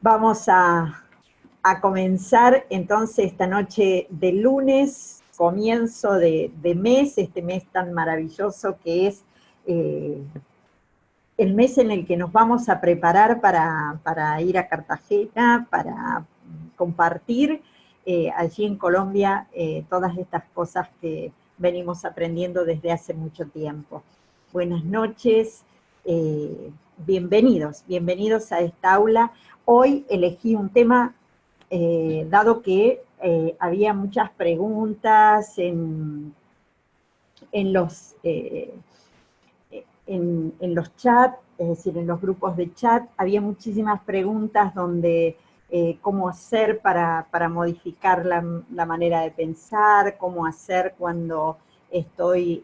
Vamos a comenzar entonces esta noche de lunes, comienzo de mes, este mes tan maravilloso que es el mes en el que nos vamos a preparar para ir a Cartagena, para compartir allí en Colombia todas estas cosas que venimos aprendiendo desde hace mucho tiempo. Buenas noches, bienvenidos a esta aula. Hoy elegí un tema, dado que había muchas preguntas en los... en los chats, es decir, en los grupos de chat, había muchísimas preguntas donde cómo hacer para modificar la manera de pensar, cómo hacer cuando estoy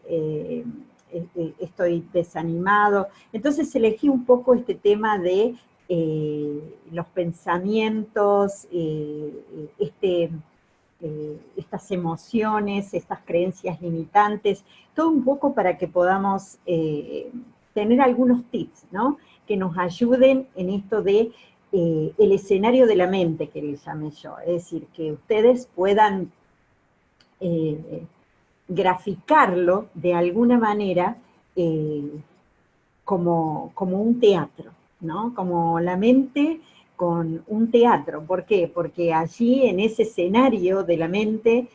desanimado. Entonces elegí un poco este tema de los pensamientos, estas emociones, estas creencias limitantes, todo un poco para que podamos tener algunos tips, ¿no? Que nos ayuden en esto de el escenario de la mente, que le llamé yo. Es decir, que ustedes puedan graficarlo de alguna manera como un teatro, ¿no? Como la mente con un teatro. ¿Por qué? Porque allí en ese escenario de la mente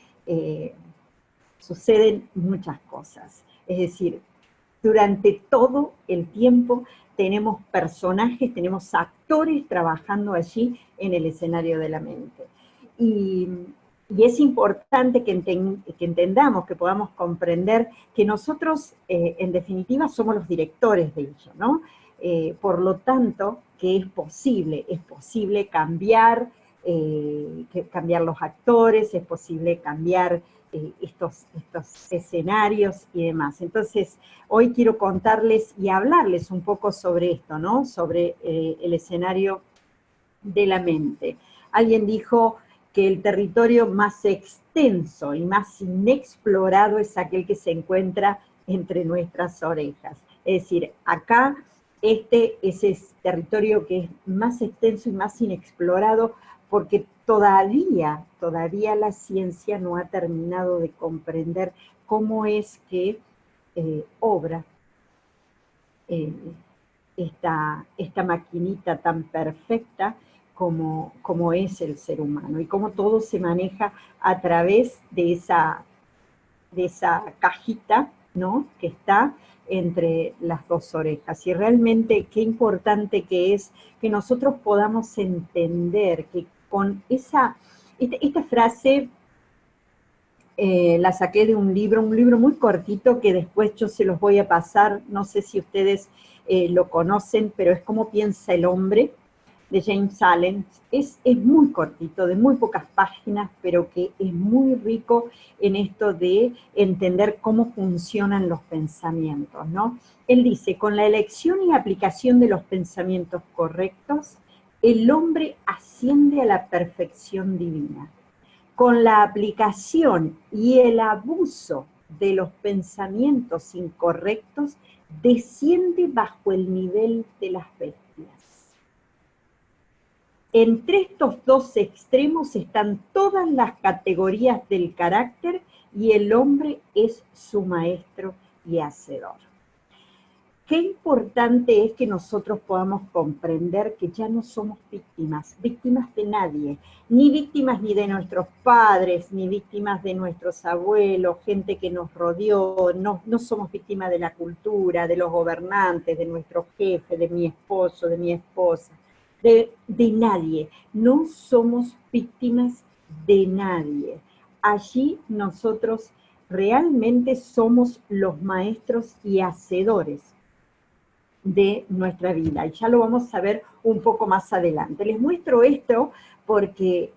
suceden muchas cosas. Es decir, durante todo el tiempo tenemos personajes, tenemos actores trabajando allí en el escenario de la mente. Y es importante que entendamos, que podamos comprender que nosotros, en definitiva, somos los directores de ello, ¿no? Por lo tanto, que es posible cambiar, cambiar los actores, es posible cambiar estos escenarios y demás. Entonces, hoy quiero contarles y hablarles un poco sobre esto, ¿no? Sobre el escenario de la mente. Alguien dijo que el territorio más extenso y más inexplorado es aquel que se encuentra entre nuestras orejas. Es decir, acá este es el territorio que es más extenso y más inexplorado porque todavía la ciencia no ha terminado de comprender cómo es que obra esta maquinita tan perfecta como es el ser humano y cómo todo se maneja a través de esa cajita, ¿no? Que está entre las dos orejas. Y realmente qué importante que es que nosotros podamos entender que con esta frase la saqué de un libro muy cortito que después yo se los voy a pasar, no sé si ustedes lo conocen, pero es Cómo piensa el hombre, de James Allen. Es muy cortito, de muy pocas páginas, pero que es muy rico en esto de entender cómo funcionan los pensamientos, ¿no? Él dice, con la elección y aplicación de los pensamientos correctos, el hombre asciende a la perfección divina. Con la aplicación y el abuso de los pensamientos incorrectos, desciende bajo el nivel de las bestias. Entre estos dos extremos están todas las categorías del carácter y el hombre es su maestro y hacedor. Qué importante es que nosotros podamos comprender que ya no somos víctimas de nadie, ni víctimas ni de nuestros padres, ni víctimas de nuestros abuelos, gente que nos rodeó, no somos víctimas de la cultura, de los gobernantes, de nuestro jefe, de mi esposo, de mi esposa, de nadie. No somos víctimas de nadie. Allí nosotros realmente somos los maestros y hacedores de nuestra vida, y ya lo vamos a ver un poco más adelante. Les muestro esto porque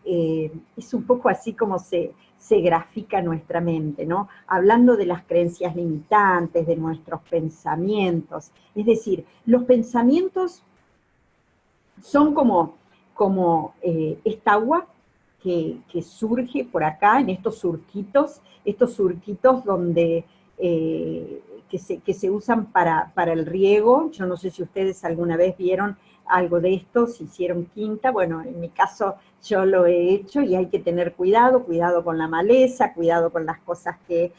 es un poco así como se grafica nuestra mente, ¿no? Hablando de las creencias limitantes, de nuestros pensamientos. Es decir, los pensamientos son como esta agua que surge por acá, en estos surquitos donde que se usan para el riego. Yo no sé si ustedes alguna vez vieron algo de esto, si hicieron quinta, bueno, en mi caso yo lo he hecho y hay que tener cuidado, cuidado con la maleza, cuidado con las cosas que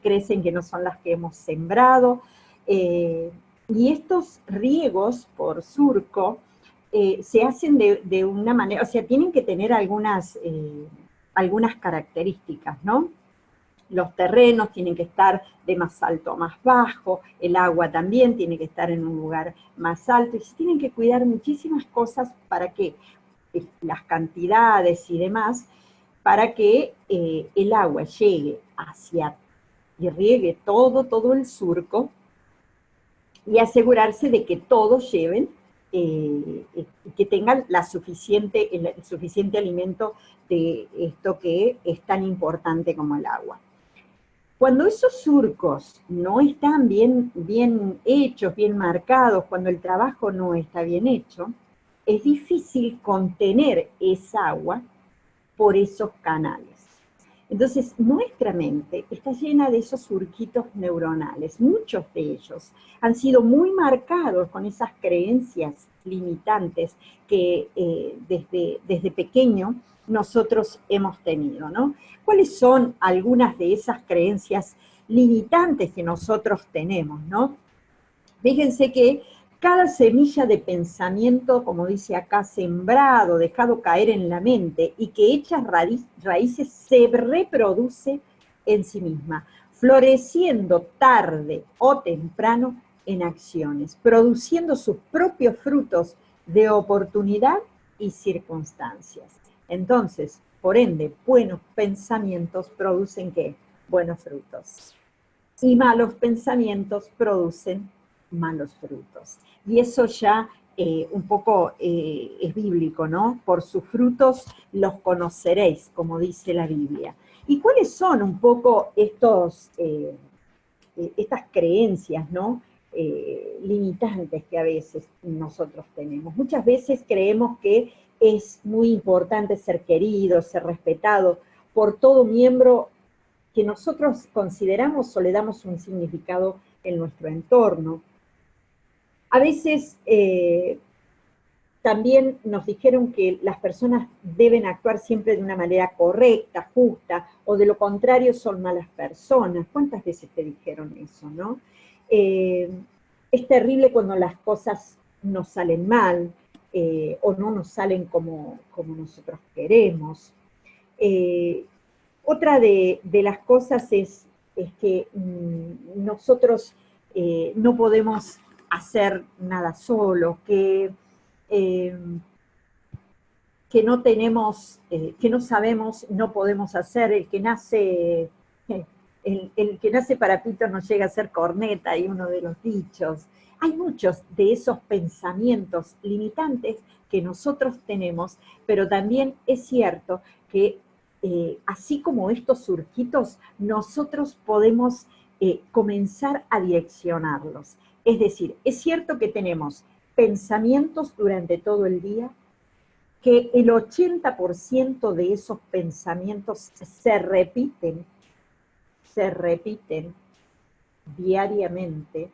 crecen que no son las que hemos sembrado. Y estos riegos por surco se hacen de una manera, o sea, tienen que tener algunas características, ¿no? Los terrenos tienen que estar de más alto a más bajo, el agua también tiene que estar en un lugar más alto, y se tienen que cuidar muchísimas cosas para que las cantidades y demás, para que el agua llegue hacia y riegue todo el surco, y asegurarse de que todos lleven, que tengan el suficiente alimento de esto que es tan importante como el agua. Cuando esos surcos no están bien hechos, bien marcados, cuando el trabajo no está bien hecho, es difícil contener esa agua por esos canales. Entonces, nuestra mente está llena de esos surquitos neuronales. Muchos de ellos han sido muy marcados con esas creencias limitantes que desde pequeño nosotros hemos tenido, ¿no? ¿Cuáles son algunas de esas creencias limitantes que nosotros tenemos, ¿no? Fíjense que cada semilla de pensamiento, como dice acá, sembrado, dejado caer en la mente y que echa raíces, se reproduce en sí misma, floreciendo tarde o temprano en acciones, produciendo sus propios frutos de oportunidad y circunstancias. Entonces, por ende, buenos pensamientos producen ¿qué? Buenos frutos. Y malos pensamientos producen malos frutos. Y eso ya un poco es bíblico, ¿no? Por sus frutos los conoceréis, como dice la Biblia. ¿Y cuáles son un poco estas creencias, ¿no? Limitantes que a veces nosotros tenemos? Muchas veces creemos que es muy importante ser querido, ser respetado por todo miembro que nosotros consideramos o le damos un significado en nuestro entorno. A veces también nos dijeron que las personas deben actuar siempre de una manera correcta, justa, o de lo contrario son malas personas. ¿Cuántas veces te dijeron eso, no? Es terrible cuando las cosas nos salen mal o no nos salen como nosotros queremos. Otra de las cosas es que nosotros no podemos hacer nada solo, eh, que no tenemos, que no sabemos, no podemos hacer, el que nace para pito no llega a ser corneta, y uno de los dichos. Hay muchos de esos pensamientos limitantes que nosotros tenemos, pero también es cierto que así como estos surquitos, nosotros podemos comenzar a direccionarlos. Es decir, es cierto que tenemos pensamientos durante todo el día, que el 80% de esos pensamientos se repiten diariamente.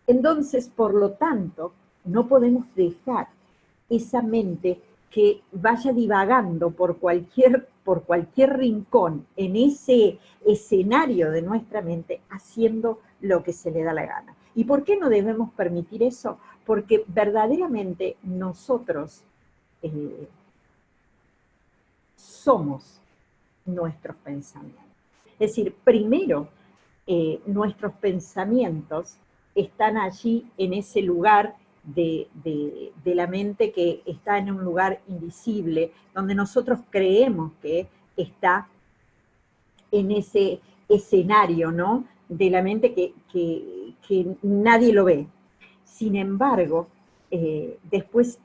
Entonces, por lo tanto, no podemos dejar esa mente que vaya divagando por cualquier rincón en ese escenario de nuestra mente, haciendo lo que se le da la gana. ¿Y por qué no debemos permitir eso? Porque verdaderamente nosotros somos nuestros pensamientos. Es decir, primero, nuestros pensamientos están allí en ese lugar de la mente que está en un lugar invisible, donde nosotros creemos que está en ese escenario, ¿no? De la mente que nadie lo ve. Sin embargo, después,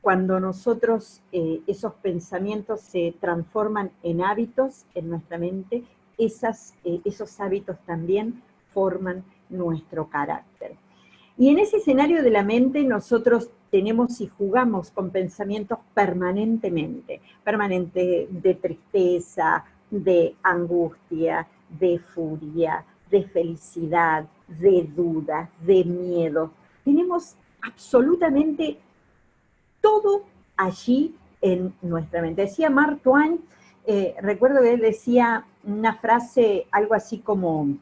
cuando nosotros, esos pensamientos se transforman en hábitos en nuestra mente, esos hábitos también forman nuestro carácter. Y en ese escenario de la mente nosotros tenemos y jugamos con pensamientos permanente de tristeza, de angustia, de furia, de felicidad, de duda, de miedo. Tenemos absolutamente todo allí en nuestra mente. Decía Mark Twain, recuerdo que él decía una frase, algo así como,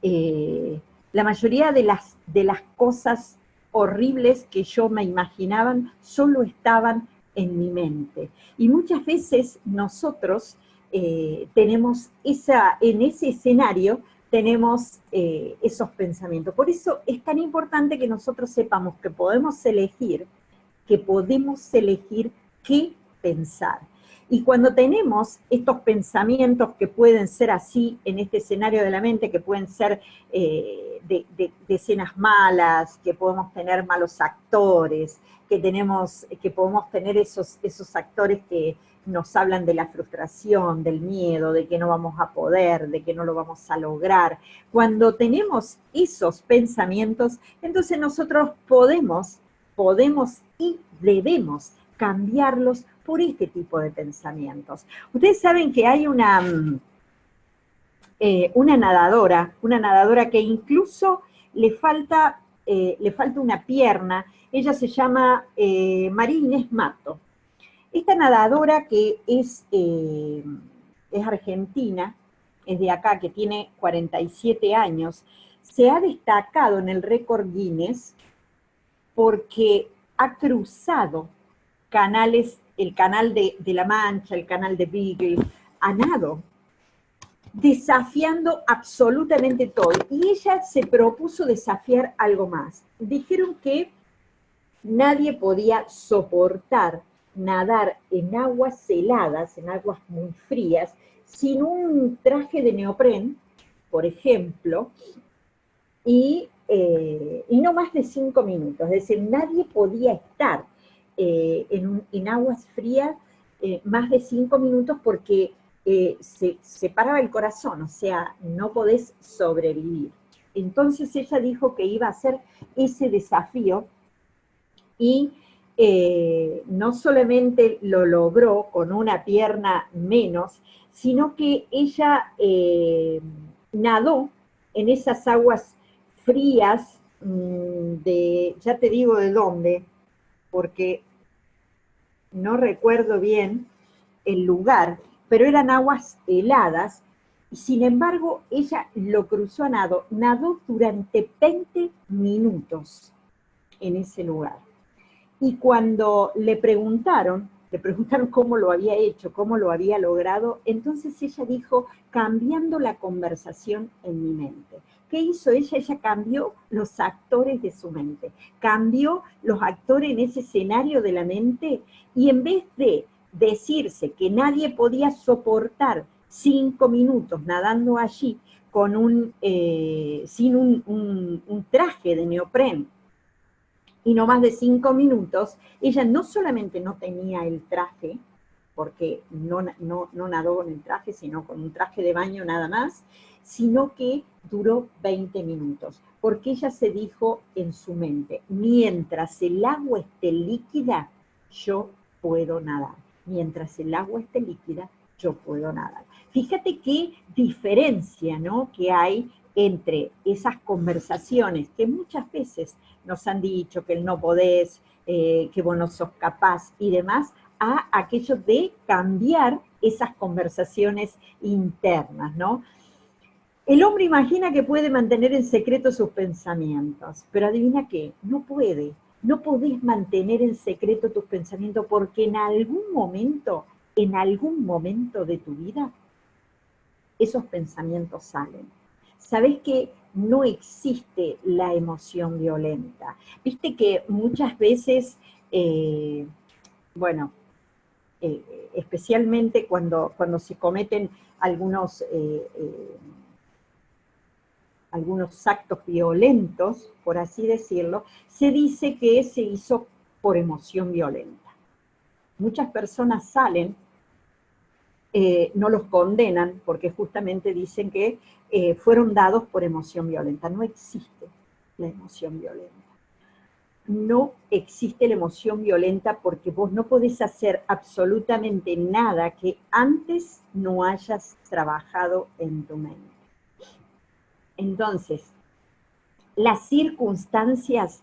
la mayoría de las cosas horribles que yo me imaginaban solo estaban en mi mente. Y muchas veces nosotros tenemos en ese escenario, tenemos esos pensamientos. Por eso es tan importante que nosotros sepamos que podemos elegir qué pensar. Y cuando tenemos estos pensamientos que pueden ser así en este escenario de la mente, que pueden ser de escenas malas, que podemos tener malos actores, que podemos tener esos actores que nos hablan de la frustración, del miedo, de que no vamos a poder, de que no lo vamos a lograr. Cuando tenemos esos pensamientos, entonces nosotros podemos y debemos cambiarlos por este tipo de pensamientos. Ustedes saben que hay una nadadora que incluso le falta una pierna. Ella se llama María Inés Mato. Esta nadadora que es argentina, es de acá, que tiene 47 años, se ha destacado en el récord Guinness porque ha cruzado el canal de La Mancha, el canal de Beagle, a nado, desafiando absolutamente todo. Y ella se propuso desafiar algo más. Dijeron que nadie podía soportar nadar en aguas heladas, en aguas muy frías, sin un traje de neopren, por ejemplo, y no más de 5 minutos. Es decir, nadie podía estar en aguas frías más de 5 minutos porque se paraba el corazón, o sea, no podés sobrevivir. Entonces ella dijo que iba a hacer ese desafío y no solamente lo logró con una pierna menos, sino que ella nadó en esas aguas frías ya te digo de dónde, porque no recuerdo bien el lugar, pero eran aguas heladas, y sin embargo ella lo cruzó a nado, nadó durante 20 minutos en ese lugar. Y cuando le preguntaron cómo lo había hecho, cómo lo había logrado, entonces ella dijo, cambiando la conversación en mi mente. ¿Qué hizo ella? Ella cambió los actores de su mente, cambió los actores en ese escenario de la mente, y en vez de decirse que nadie podía soportar 5 minutos nadando allí sin un traje de neopren, y no más de 5 minutos, ella no solamente no tenía el traje, porque no nadó con el traje, sino con un traje de baño nada más, sino que duró 20 minutos, porque ella se dijo en su mente, mientras el agua esté líquida, yo puedo nadar. Mientras el agua esté líquida, yo puedo nadar. Fíjate qué diferencia, ¿no?, que hay entre esas conversaciones que muchas veces nos han dicho que no podés, que vos no sos capaz y demás, a aquello de cambiar esas conversaciones internas, ¿no? El hombre imagina que puede mantener en secreto sus pensamientos, pero adivina qué, no puede. No podés mantener en secreto tus pensamientos porque en algún momento de tu vida, esos pensamientos salen. ¿Sabés que no existe la emoción violenta? Viste que muchas veces, bueno, especialmente cuando se cometen algunos actos violentos, por así decirlo, se dice que se hizo por emoción violenta. Muchas personas salen, no los condenan porque justamente dicen que fueron dados por emoción violenta. No existe la emoción violenta. No existe la emoción violenta porque vos no podés hacer absolutamente nada que antes no hayas trabajado en tu mente. Entonces, las circunstancias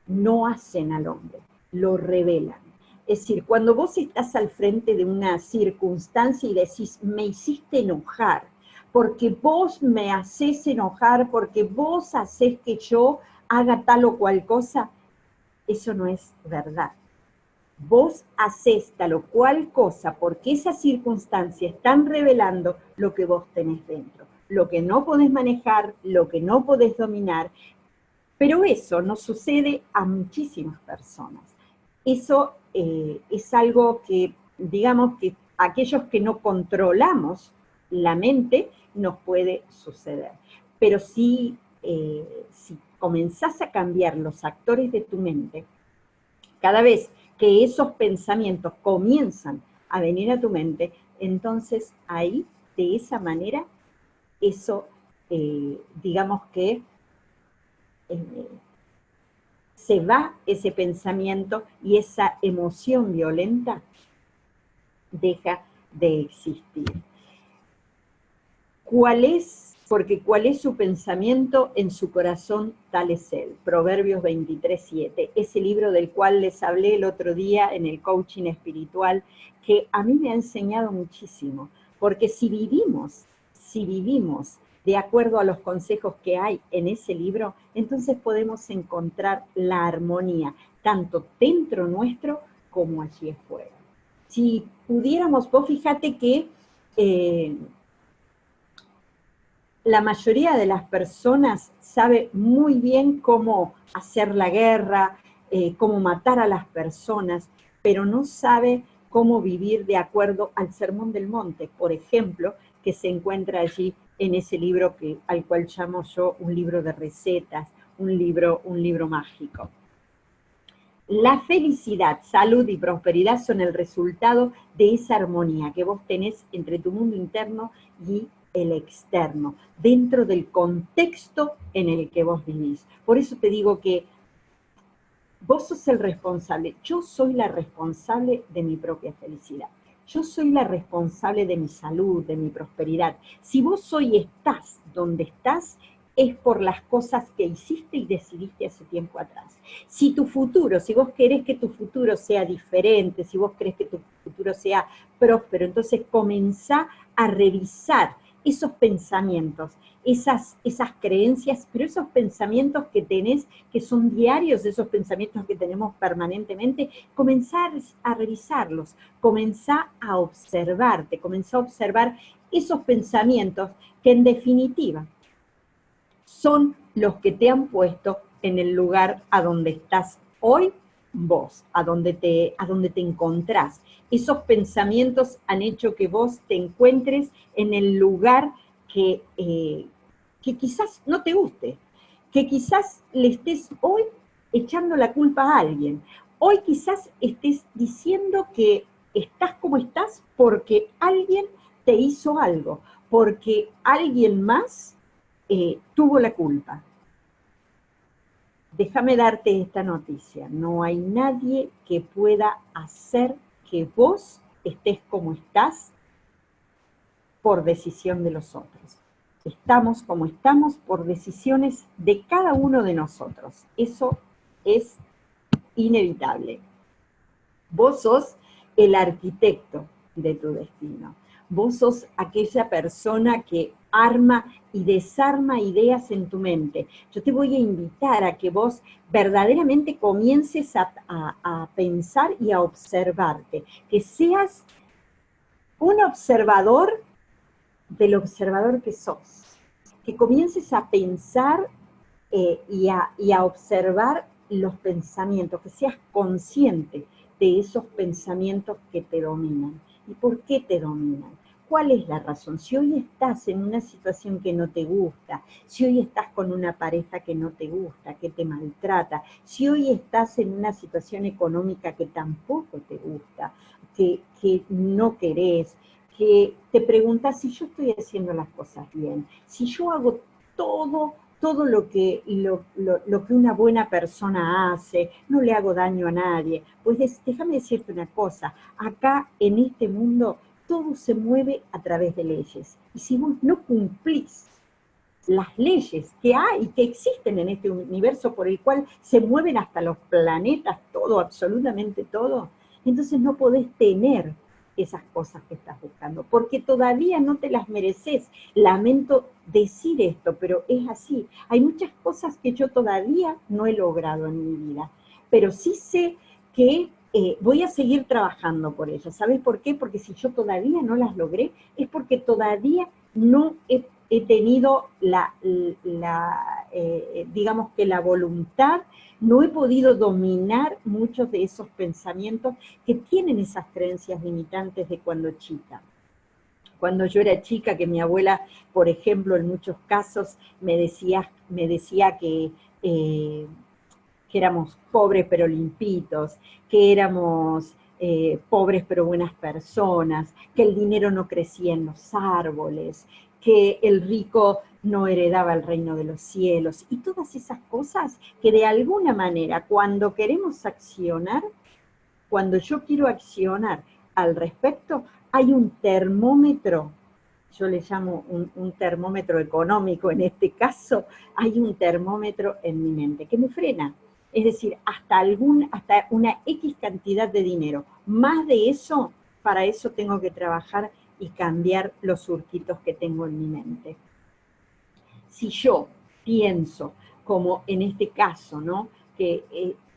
no hacen al hombre, lo revelan. Es decir, cuando vos estás al frente de una circunstancia y decís, me hiciste enojar, porque vos me haces enojar, porque vos haces que yo haga tal o cual cosa, eso no es verdad. Vos haces tal o cual cosa porque esas circunstancias están revelando lo que vos tenés dentro, lo que no podés manejar, lo que no podés dominar, pero eso nos sucede a muchísimas personas. Eso es algo que, digamos que aquellos que no controlamos la mente, nos puede suceder. Pero si comenzás a cambiar los actores de tu mente, cada vez que esos pensamientos comienzan a venir a tu mente, entonces ahí, de esa manera, eso, digamos que se va ese pensamiento y esa emoción violenta deja de existir. ¿Cuál es? Porque cuál es su pensamiento, en su corazón tal es él. Proverbios 23:7, ese libro del cual les hablé el otro día en el coaching espiritual, que a mí me ha enseñado muchísimo, porque si vivimos de acuerdo a los consejos que hay en ese libro, entonces podemos encontrar la armonía, tanto dentro nuestro como allí afuera. Si pudiéramos, vos fíjate que la mayoría de las personas sabe muy bien cómo hacer la guerra, cómo matar a las personas, pero no sabe cómo vivir de acuerdo al Sermón del Monte, por ejemplo, que se encuentra allí en ese libro al cual llamo yo un libro de recetas, un libro mágico. La felicidad, salud y prosperidad son el resultado de esa armonía que vos tenés entre tu mundo interno y el externo, dentro del contexto en el que vos vivís. Por eso te digo que vos sos el responsable, yo soy la responsable de mi propia felicidad. Yo soy la responsable de mi salud, de mi prosperidad. Si vos hoy estás donde estás, es por las cosas que hiciste y decidiste hace tiempo atrás. Si tu futuro, si vos querés que tu futuro sea diferente, si vos querés que tu futuro sea próspero, entonces comenzá a revisar esos pensamientos, esas creencias, pero esos pensamientos que tenés, que son diarios, esos pensamientos que tenemos permanentemente, comenzar a revisarlos, comenzá a observarte, comenzá a observar esos pensamientos que en definitiva son los que te han puesto en el lugar a donde estás hoy vos, a donde te encontrás. Esos pensamientos han hecho que vos te encuentres en el lugar que quizás no te guste, que quizás le estés hoy echando la culpa a alguien. Hoy quizás estés diciendo que estás como estás porque alguien te hizo algo, porque alguien más tuvo la culpa. Déjame darte esta noticia, no hay nadie que pueda hacer que vos estés como estás por decisión de los otros. Estamos como estamos por decisiones de cada uno de nosotros. Eso es inevitable. Vos sos el arquitecto de tu destino. Vos sos aquella persona que arma y desarma ideas en tu mente. Yo te voy a invitar a que vos verdaderamente comiences a pensar y a observarte, que seas un observador del observador que sos, que comiences a pensar y a observar los pensamientos, que seas consciente de esos pensamientos que te dominan. ¿Y por qué te dominan? ¿Cuál es la razón? Si hoy estás en una situación que no te gusta, si hoy estás con una pareja que no te gusta, que te maltrata, si hoy estás en una situación económica que tampoco te gusta, que no querés, que te preguntas si yo estoy haciendo las cosas bien, si yo hago todo lo que una buena persona hace, no le hago daño a nadie. Pues déjame decirte una cosa, acá en este mundo todo se mueve a través de leyes. Y si vos no cumplís las leyes que hay, que existen en este universo por el cual se mueven hasta los planetas, todo, absolutamente todo, entonces no podés tener esas cosas que estás buscando, porque todavía no te las mereces. Lamento decir esto, pero es así. Hay muchas cosas que yo todavía no he logrado en mi vida, pero sí sé que voy a seguir trabajando por ellas. ¿Sabes por qué? Porque si yo todavía no las logré, es porque todavía no he tenido digamos que la voluntad, no he podido dominar muchos de esos pensamientos que tienen esas creencias limitantes de cuando chica. Cuando yo era chica, que mi abuela, por ejemplo, en muchos casos me decía que éramos pobres pero limpitos, que éramos pobres pero buenas personas, que el dinero no crecía en los árboles, que el rico no heredaba el reino de los cielos, y todas esas cosas que de alguna manera cuando queremos accionar, cuando yo quiero accionar al respecto, hay un termómetro, yo le llamo un termómetro económico en este caso, hay un termómetro en mi mente que me frena. Es decir, hasta una X cantidad de dinero. Más de eso, para eso tengo que trabajar y cambiar los surquitos que tengo en mi mente. Si yo pienso, como en este caso, ¿no? Que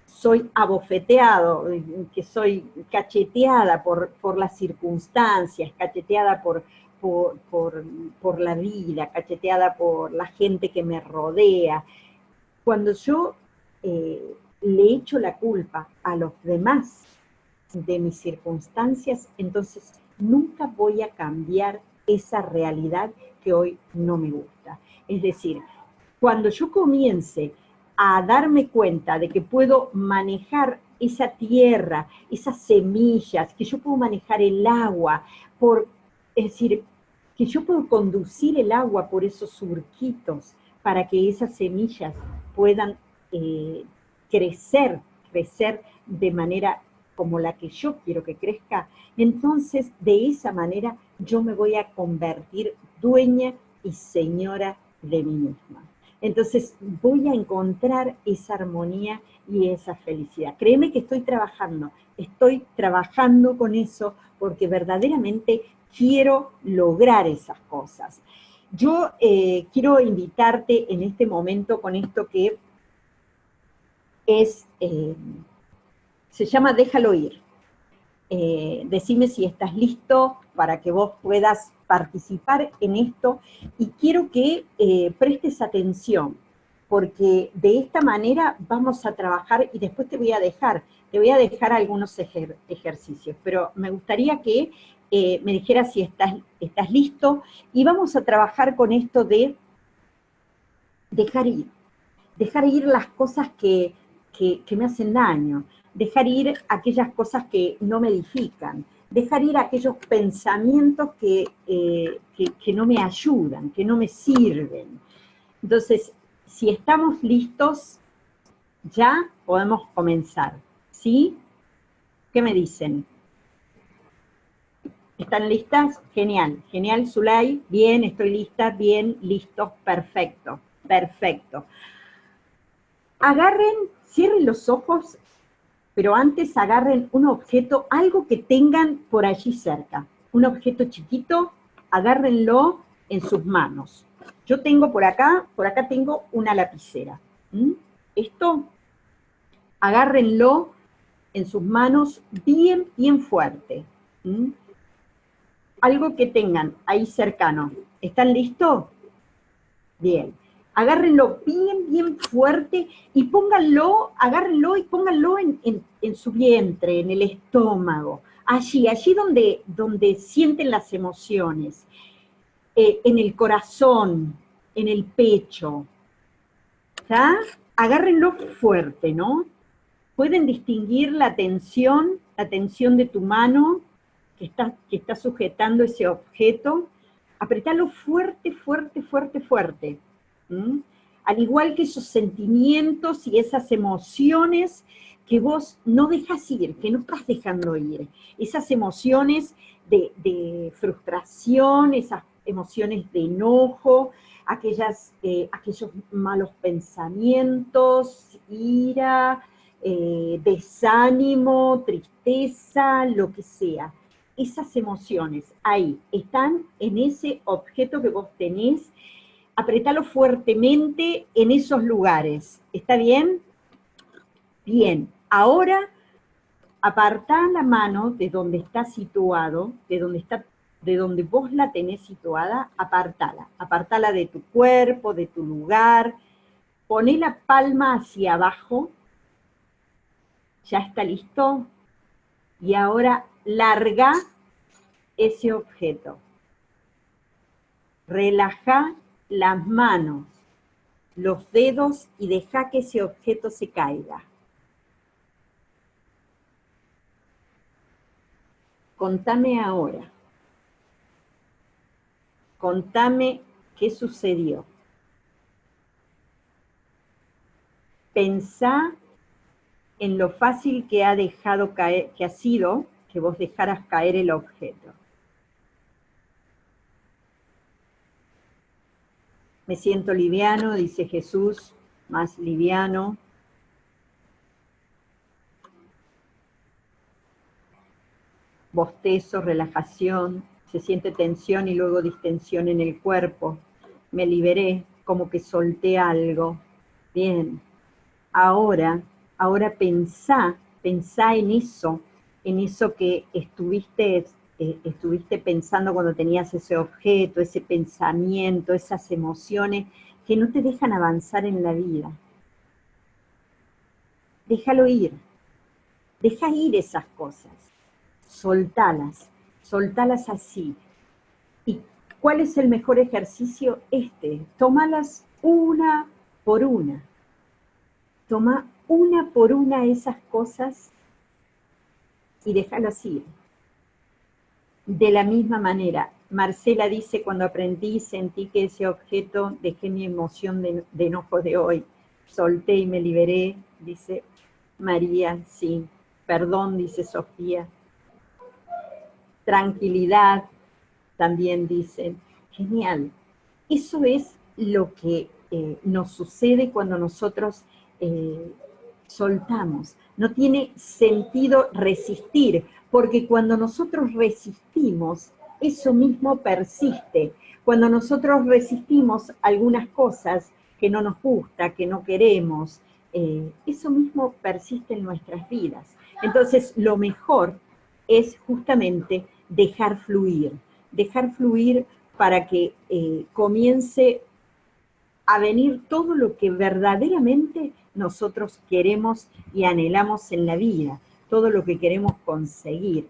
soy abofeteado, que soy cacheteada por las circunstancias, cacheteada por la vida, cacheteada por la gente que me rodea. Cuando yo le echo la culpa a los demás de mis circunstancias, entonces nunca voy a cambiar esa realidad que hoy no me gusta. Es decir, cuando yo comience a darme cuenta de que puedo manejar esa tierra, esas semillas, que yo puedo manejar el agua, es decir, que yo puedo conducir el agua por esos surquitos para que esas semillas puedan crecer de manera como la que yo quiero que crezca, entonces de esa manera yo me voy a convertir dueña y señora de mí misma. Entonces voy a encontrar esa armonía y esa felicidad. Créeme que estoy trabajando con eso porque verdaderamente quiero lograr esas cosas. Yo quiero invitarte en este momento con esto que se llama Déjalo ir. Decime si estás listo para que vos puedas participar en esto y quiero que prestes atención, porque de esta manera vamos a trabajar y después te voy a dejar algunos ejercicios, pero me gustaría que me dijeras si estás listo y vamos a trabajar con esto de dejar ir las cosas que me hacen daño, dejar ir aquellas cosas que no me edifican, dejar ir aquellos pensamientos que no me ayudan, que no me sirven. Entonces, si estamos listos, ya podemos comenzar, ¿sí? ¿Qué me dicen? ¿Están listas? Genial, genial, Zulay, bien, estoy lista, bien, listos, perfecto, perfecto. Agarren, cierren los ojos, pero antes agarren un objeto, algo que tengan por allí cerca. Un objeto chiquito, agárrenlo en sus manos. Yo tengo por acá tengo una lapicera. Esto, agárrenlo en sus manos bien, bien fuerte. Algo que tengan ahí cercano. ¿Están listos? Bien. Agárrenlo bien, bien fuerte y agárrenlo y pónganlo en su vientre, en el estómago, allí donde sienten las emociones, en el corazón, en el pecho, ¿ya? Agárrenlo fuerte, ¿no? Pueden distinguir la tensión de tu mano que está sujetando ese objeto. Apretalo fuerte, fuerte, fuerte, fuerte. Al igual que esos sentimientos y esas emociones que vos no dejas ir, que no estás dejando ir. Esas emociones de frustración, esas emociones de enojo, aquellos malos pensamientos, ira, desánimo, tristeza, lo que sea. Esas emociones ahí están en ese objeto que vos tenés. Apretalo fuertemente en esos lugares. ¿Está bien? Bien. Ahora apartá la mano de donde está situado, de donde vos la tenés situada, apartala de tu cuerpo, de tu lugar, poné la palma hacia abajo, ya está listo, y ahora larga ese objeto. Relaja las manos, los dedos y deja que ese objeto se caiga. Contame ahora. Contame qué sucedió. Pensá en lo fácil que ha dejado caer, que ha sido que vos dejaras caer el objeto. Me siento liviano, dice Jesús, más liviano. Bostezo, relajación, se siente tensión y luego distensión en el cuerpo. Me liberé, como que solté algo. Bien, ahora pensá en eso que estuviste pensando cuando tenías ese objeto, ese pensamiento, esas emociones que no te dejan avanzar en la vida. Déjalo ir, deja ir esas cosas, soltalas así. ¿Y cuál es el mejor ejercicio? Tómalas una por una. Toma una por una esas cosas y déjalas ir. De la misma manera, Marcela dice, cuando aprendí, sentí que ese objeto, dejé mi emoción de enojo de hoy, solté y me liberé, dice María, sí. Perdón, dice Sofía. Tranquilidad, también dice. Genial. Eso es lo que nos sucede cuando nosotros soltamos. No tiene sentido resistir, porque cuando nosotros resistimos, eso mismo persiste. Cuando nosotros resistimos algunas cosas que no nos gusta, que no queremos, eso mismo persiste en nuestras vidas. Entonces, lo mejor es justamente dejar fluir para que comience a venir todo lo que verdaderamente nosotros queremos y anhelamos en la vida, todo lo que queremos conseguir.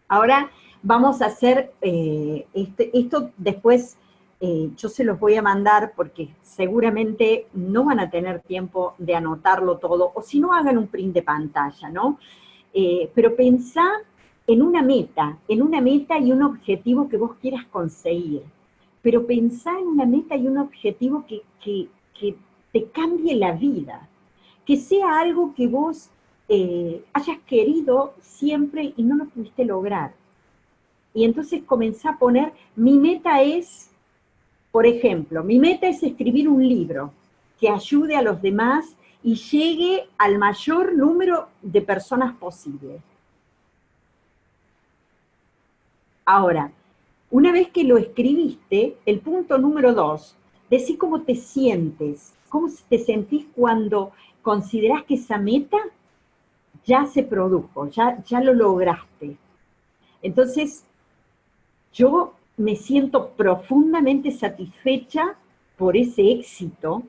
Ahora vamos a hacer esto después, yo se los voy a mandar porque seguramente no van a tener tiempo de anotarlo todo, o si no, hagan un print de pantalla, ¿no? Pero pensá en una meta y un objetivo que vos quieras conseguir. Pero pensá en una meta y un objetivo que te cambie la vida, que sea algo que vos hayas querido siempre y no lo pudiste lograr. Y entonces comenzá a poner, mi meta es, por ejemplo, mi meta es escribir un libro que ayude a los demás y llegue al mayor número de personas posible. Ahora, una vez que lo escribiste, el punto número 2, decí cómo te sientes, cómo te sentís cuando considerás que esa meta ya se produjo, ya lo lograste. Entonces, yo me siento profundamente satisfecha por ese éxito,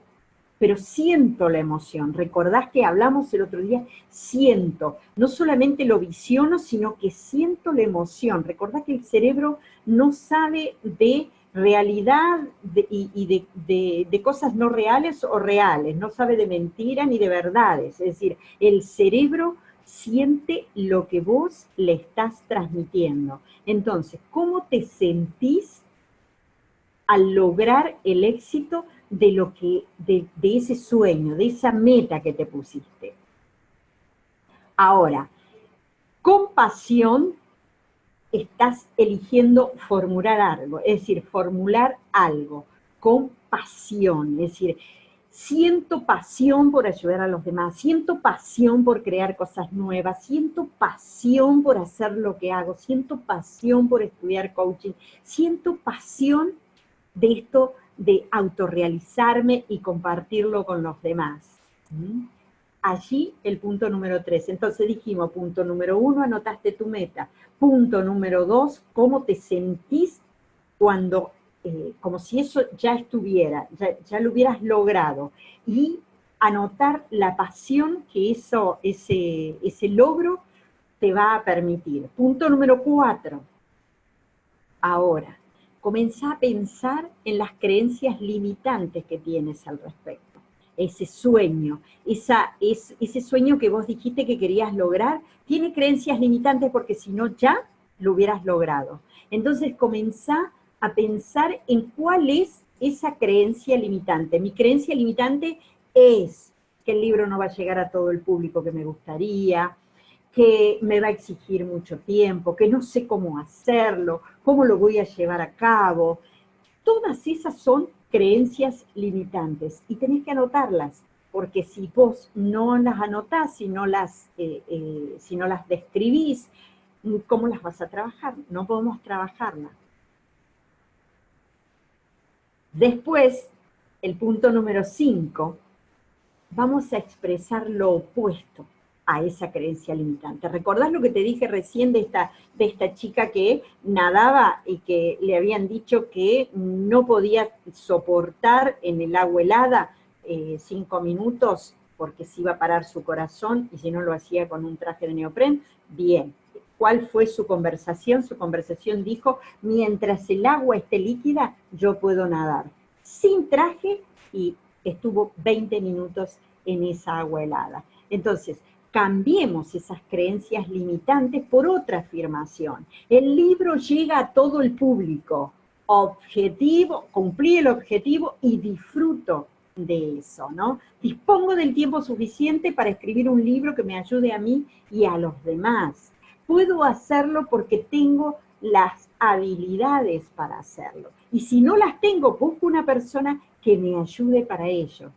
pero siento la emoción. ¿Recordás que hablamos el otro día? Siento, no solamente lo visiono, sino que siento la emoción. Recordá que el cerebro no sabe de realidad y de cosas no reales o reales, no sabe de mentiras ni de verdades. Es decir, el cerebro siente lo que vos le estás transmitiendo. Entonces, ¿cómo te sentís al lograr el éxito de ese sueño, de esa meta que te pusiste? Ahora, con pasión estás eligiendo formular algo, es decir, formular algo. con pasión, es decir, siento pasión por ayudar a los demás, siento pasión por crear cosas nuevas, siento pasión por hacer lo que hago, siento pasión por estudiar coaching, siento pasión de esto de autorrealizarme y compartirlo con los demás. ¿Mm? Allí el punto número 3. Entonces dijimos, punto número 1, anotaste tu meta. Punto número 2, cómo te sentís cuando, como si eso ya estuviera, ya lo hubieras logrado. Y anotar la pasión que ese logro te va a permitir. Punto número 4. Ahora, comenzá a pensar en las creencias limitantes que tienes al respecto. Ese sueño, ese sueño que vos dijiste que querías lograr, tiene creencias limitantes porque si no ya lo hubieras logrado. Entonces comenzá a pensar en cuál es esa creencia limitante. Mi creencia limitante es que el libro no va a llegar a todo el público que me gustaría, que me va a exigir mucho tiempo, que no sé cómo hacerlo, cómo lo voy a llevar a cabo. Todas esas son creencias limitantes y tenés que anotarlas, porque si vos no las anotás, si no las describís, ¿cómo las vas a trabajar? No podemos trabajarlas. Después, el punto número 5, vamos a expresar lo opuesto a esa creencia limitante. ¿Recordás lo que te dije recién de esta chica que nadaba y que le habían dicho que no podía soportar en el agua helada 5 minutos porque se iba a parar su corazón y si no lo hacía con un traje de neopren? Bien. ¿Cuál fue su conversación? Su conversación dijo, mientras el agua esté líquida, yo puedo nadar. Sin traje y estuvo 20 minutos en esa agua helada. Entonces, cambiemos esas creencias limitantes por otra afirmación. El libro llega a todo el público. Objetivo, cumplí el objetivo y disfruto de eso, ¿no? Dispongo del tiempo suficiente para escribir un libro que me ayude a mí y a los demás. Puedo hacerlo porque tengo las habilidades para hacerlo. Y si no las tengo, busco una persona que me ayude para ello.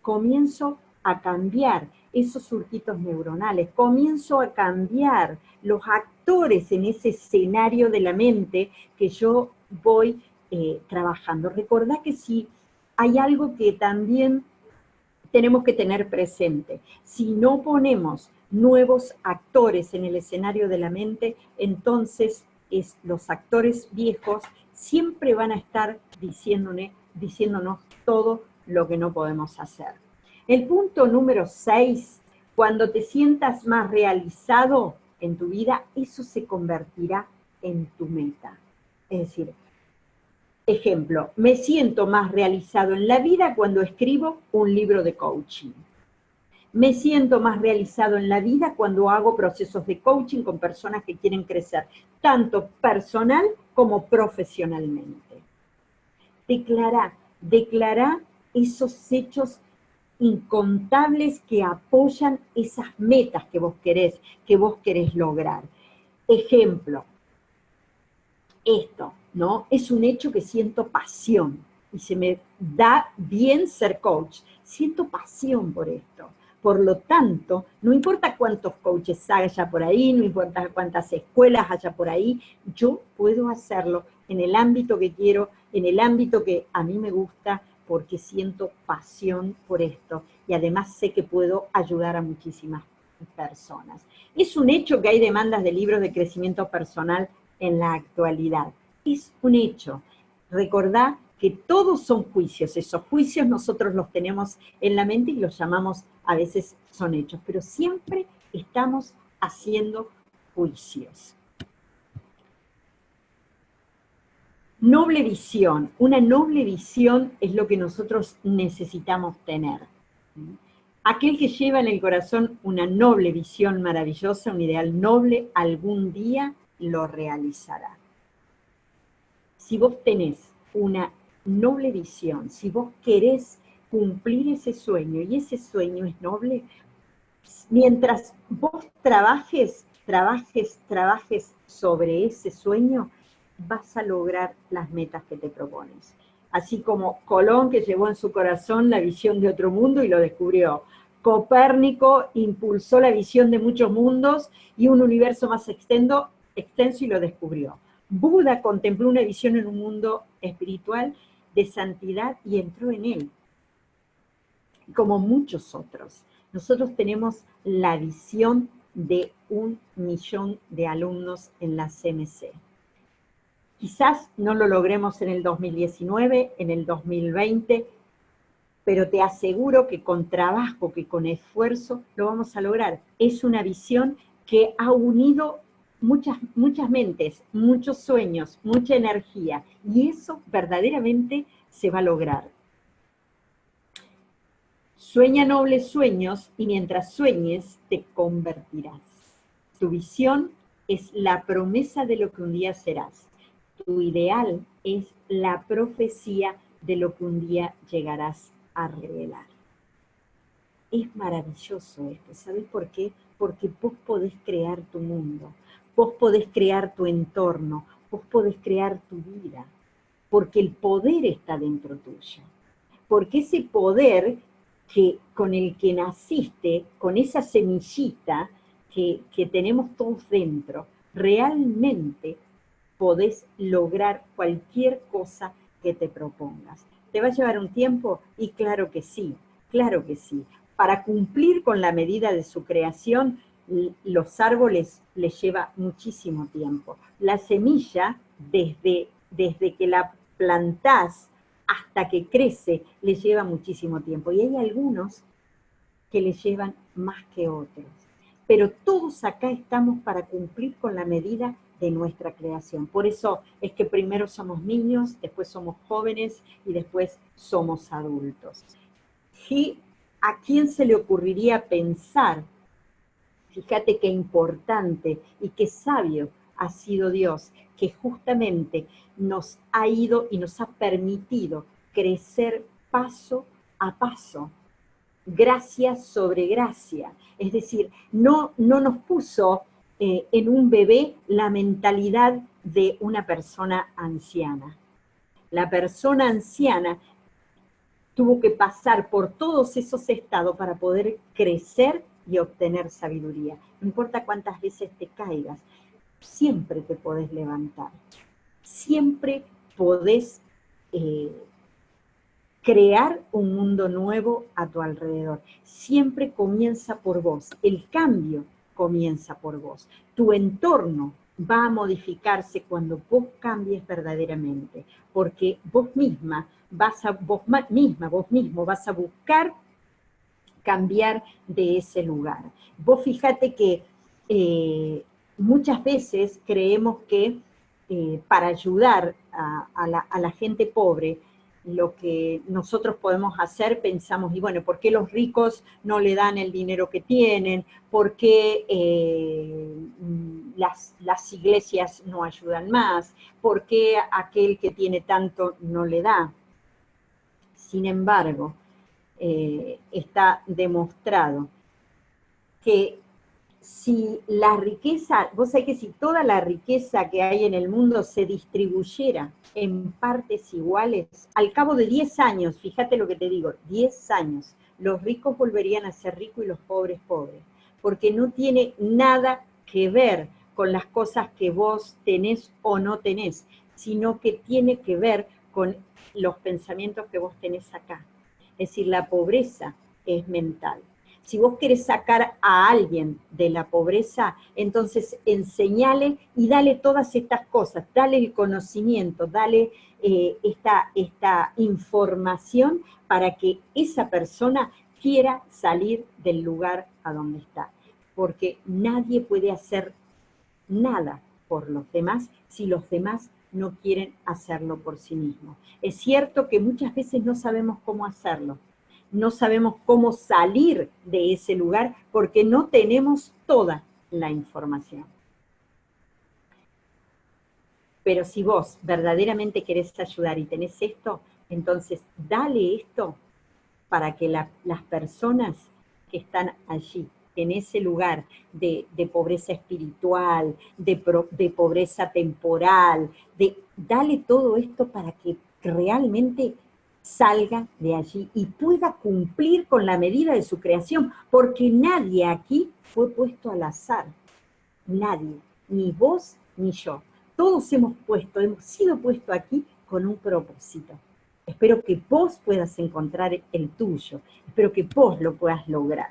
Comienzo a cambiar esos circuitos neuronales, comienzo a cambiar los actores en ese escenario de la mente que yo voy trabajando. Recordá que si hay algo que también tenemos que tener presente, si no ponemos nuevos actores en el escenario de la mente, entonces los actores viejos siempre van a estar diciéndonos todo lo que no podemos hacer. El punto número 6, cuando te sientas más realizado en tu vida, eso se convertirá en tu meta. Es decir, ejemplo, me siento más realizado en la vida cuando escribo un libro de coaching. Me siento más realizado en la vida cuando hago procesos de coaching con personas que quieren crecer, tanto personal como profesionalmente. Declará esos hechos incontables que apoyan esas metas que vos querés lograr. Ejemplo, esto, ¿no? Es un hecho que siento pasión y se me da bien ser coach. Siento pasión por esto. Por lo tanto, no importa cuántos coaches haya por ahí, no importa cuántas escuelas haya por ahí, yo puedo hacerlo en el ámbito que quiero, en el ámbito que a mí me gusta, porque siento pasión por esto y además sé que puedo ayudar a muchísimas personas. Es un hecho que hay demandas de libros de crecimiento personal en la actualidad. Es un hecho. Recordá que todos son juicios. Esos juicios nosotros los tenemos en la mente y los llamamos, a veces son hechos, pero siempre estamos haciendo juicios. Noble visión. Una noble visión es lo que nosotros necesitamos tener. Aquel que lleva en el corazón una noble visión maravillosa, un ideal noble, algún día lo realizará. Si vos tenés una noble visión, si vos querés cumplir ese sueño y ese sueño es noble, mientras vos trabajes sobre ese sueño, vas a lograr las metas que te propones. Así como Colón, que llevó en su corazón la visión de otro mundo y lo descubrió. Copérnico impulsó la visión de muchos mundos y un universo más extenso y lo descubrió. Buda contempló una visión en un mundo espiritual de santidad y entró en él, como muchos otros. Nosotros tenemos la visión de 1.000.000 de alumnos en la CMC. Quizás no lo logremos en el 2019, en el 2020, pero te aseguro que con trabajo, que con esfuerzo, lo vamos a lograr. Es una visión que ha unido muchas mentes, muchos sueños, mucha energía, y eso verdaderamente se va a lograr. Sueña nobles sueños y mientras sueñes te convertirás. Tu visión es la promesa de lo que un día serás. Tu ideal es la profecía de lo que un día llegarás a revelar. Es maravilloso esto, ¿sabes por qué? Porque vos podés crear tu mundo, vos podés crear tu entorno, vos podés crear tu vida, porque el poder está dentro tuyo. Porque ese poder con el que naciste, con esa semillita que tenemos todos dentro, realmente podés lograr cualquier cosa que te propongas. ¿Te va a llevar un tiempo? Y claro que sí, claro que sí. Para cumplir con la medida de su creación, los árboles les lleva muchísimo tiempo. La semilla, desde que la plantás hasta que crece, les lleva muchísimo tiempo. Y hay algunos que les llevan más que otros. Pero todos acá estamos para cumplir con la medida de nuestra creación. Por eso es que primero somos niños, después somos jóvenes y después somos adultos. ¿Y a quién se le ocurriría pensar? Fíjate qué importante y qué sabio ha sido Dios, que justamente nos ha ido y nos ha permitido crecer paso a paso, gracia sobre gracia. Es decir, no nos puso en un bebé la mentalidad de una persona anciana. La persona anciana tuvo que pasar por todos esos estados para poder crecer y obtener sabiduría. No importa cuántas veces te caigas, siempre te podés levantar. Siempre podés crear un mundo nuevo a tu alrededor. Siempre comienza por vos. El cambio comienza por vos. Tu entorno va a modificarse cuando vos cambies verdaderamente, porque vos mismo vas a buscar cambiar de ese lugar. Vos fíjate que muchas veces creemos que para ayudar a la gente pobre, lo que nosotros podemos hacer, pensamos, y bueno, ¿por qué los ricos no le dan el dinero que tienen? ¿Por qué las iglesias no ayudan más? ¿Por qué aquel que tiene tanto no le da? Sin embargo, está demostrado que si la riqueza, vos sabés que si toda la riqueza que hay en el mundo se distribuyera en partes iguales, al cabo de 10 años, fíjate lo que te digo, 10 años, los ricos volverían a ser ricos y los pobres pobres, porque no tiene nada que ver con las cosas que vos tenés o no tenés, sino que tiene que ver con los pensamientos que vos tenés acá. Es decir, la pobreza es mental. Si vos querés sacar a alguien de la pobreza, entonces enseñale y dale todas estas cosas, dale el conocimiento, dale esta información para que esa persona quiera salir del lugar a donde está. Porque nadie puede hacer nada por los demás si los demás no quieren hacerlo por sí mismos. Es cierto que muchas veces no sabemos cómo hacerlo, no sabemos cómo salir de ese lugar porque no tenemos toda la información. Pero si vos verdaderamente querés ayudar y tenés esto, entonces dale esto para que las personas que están allí en ese lugar de pobreza espiritual, de pobreza temporal, dale todo esto para que realmente salga de allí y pueda cumplir con la medida de su creación, porque nadie aquí fue puesto al azar, nadie, ni vos ni yo. Todos hemos sido puestos aquí con un propósito. Espero que vos puedas encontrar el tuyo, espero que vos lo puedas lograr.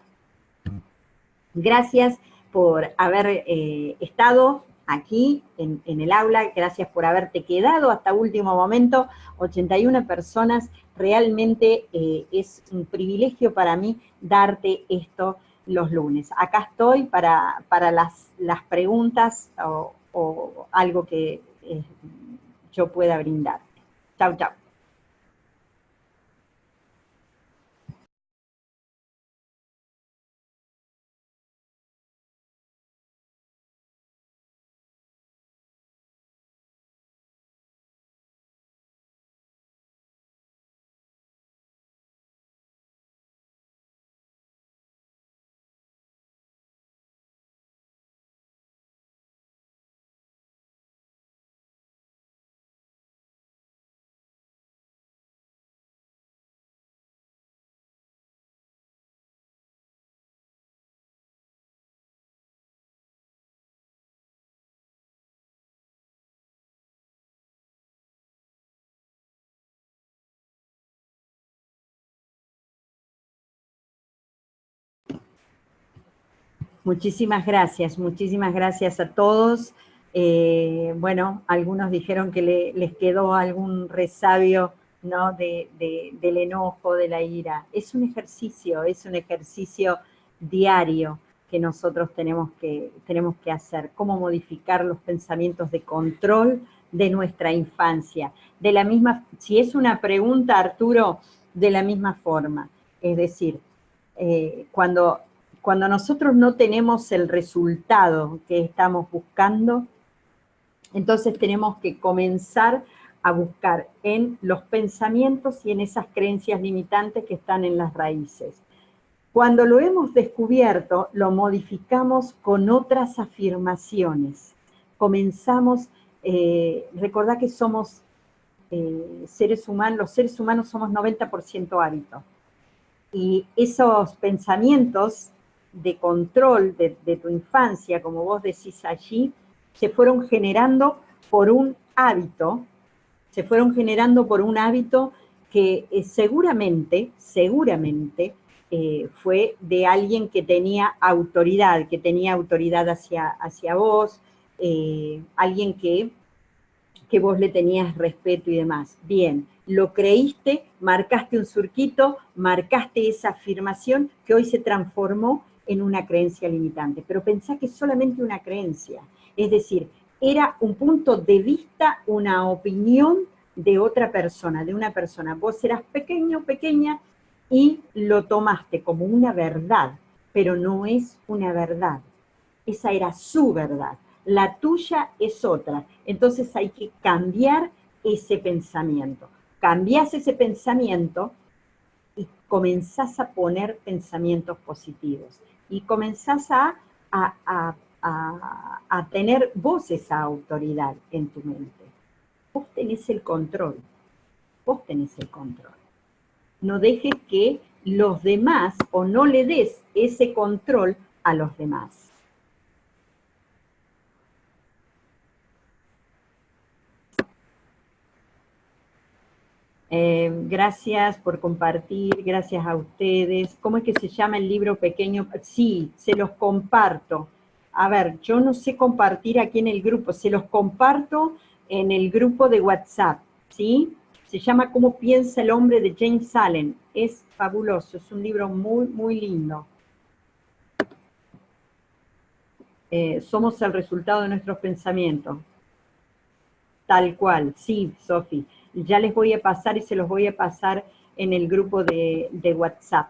Gracias por haber estado aquí en el aula, gracias por haberte quedado hasta último momento, 81 personas, realmente es un privilegio para mí darte esto los lunes. Acá estoy para las preguntas o algo que yo pueda brindarte. Chau, chau. Muchísimas gracias a todos. Bueno, algunos dijeron que les quedó algún resabio, ¿no? Del enojo, de la ira. Es un ejercicio diario que nosotros tenemos que hacer. Cómo modificar los pensamientos de control de nuestra infancia. Si es una pregunta, Arturo, de la misma forma. Es decir, cuando nosotros no tenemos el resultado que estamos buscando, entonces tenemos que comenzar a buscar en los pensamientos y en esas creencias limitantes que están en las raíces. Cuando lo hemos descubierto, lo modificamos con otras afirmaciones. Comenzamos, recordá que somos seres humanos, los seres humanos somos 90% hábitos. Y esos pensamientos de control de tu infancia, como vos decís allí, se fueron generando por un hábito, que seguramente fue de alguien que tenía autoridad hacia vos, alguien que vos le tenías respeto y demás. Bien, lo creíste, marcaste un surquito, marcaste esa afirmación que hoy se transformó en una creencia limitante. Pero pensá que es solamente una creencia. Es decir, era un punto de vista, una opinión de otra persona, de una persona. Vos eras pequeño, pequeña, y lo tomaste como una verdad, pero no es una verdad. Esa era su verdad. La tuya es otra. Entonces hay que cambiar ese pensamiento. Cambiás ese pensamiento y comenzás a poner pensamientos positivos. Y comenzás a tener vos esa autoridad en tu mente. Vos tenés el control. Vos tenés el control. No dejes que los demás, o no le des ese control a los demás. Gracias por compartir, gracias a ustedes. ¿Cómo es que se llama el libro pequeño? Sí, se los comparto. A ver, yo no sé compartir aquí en el grupo, se los comparto en el grupo de WhatsApp, ¿sí? Se llama ¿Cómo piensa el hombre? De James Allen. Es fabuloso, es un libro muy, muy lindo. Somos el resultado de nuestros pensamientos. Tal cual, sí, Sofi. Ya les voy a pasar y se los voy a pasar en el grupo de WhatsApp.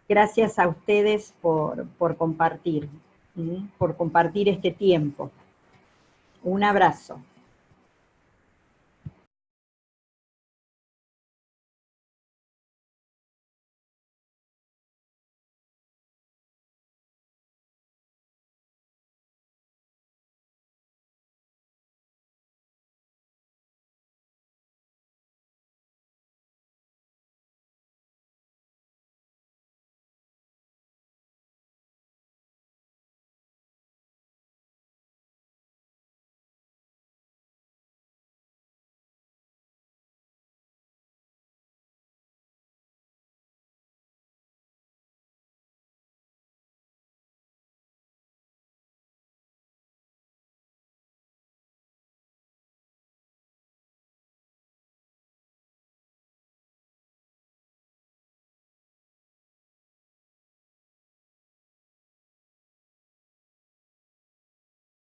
Gracias a ustedes por compartir este tiempo. Un abrazo.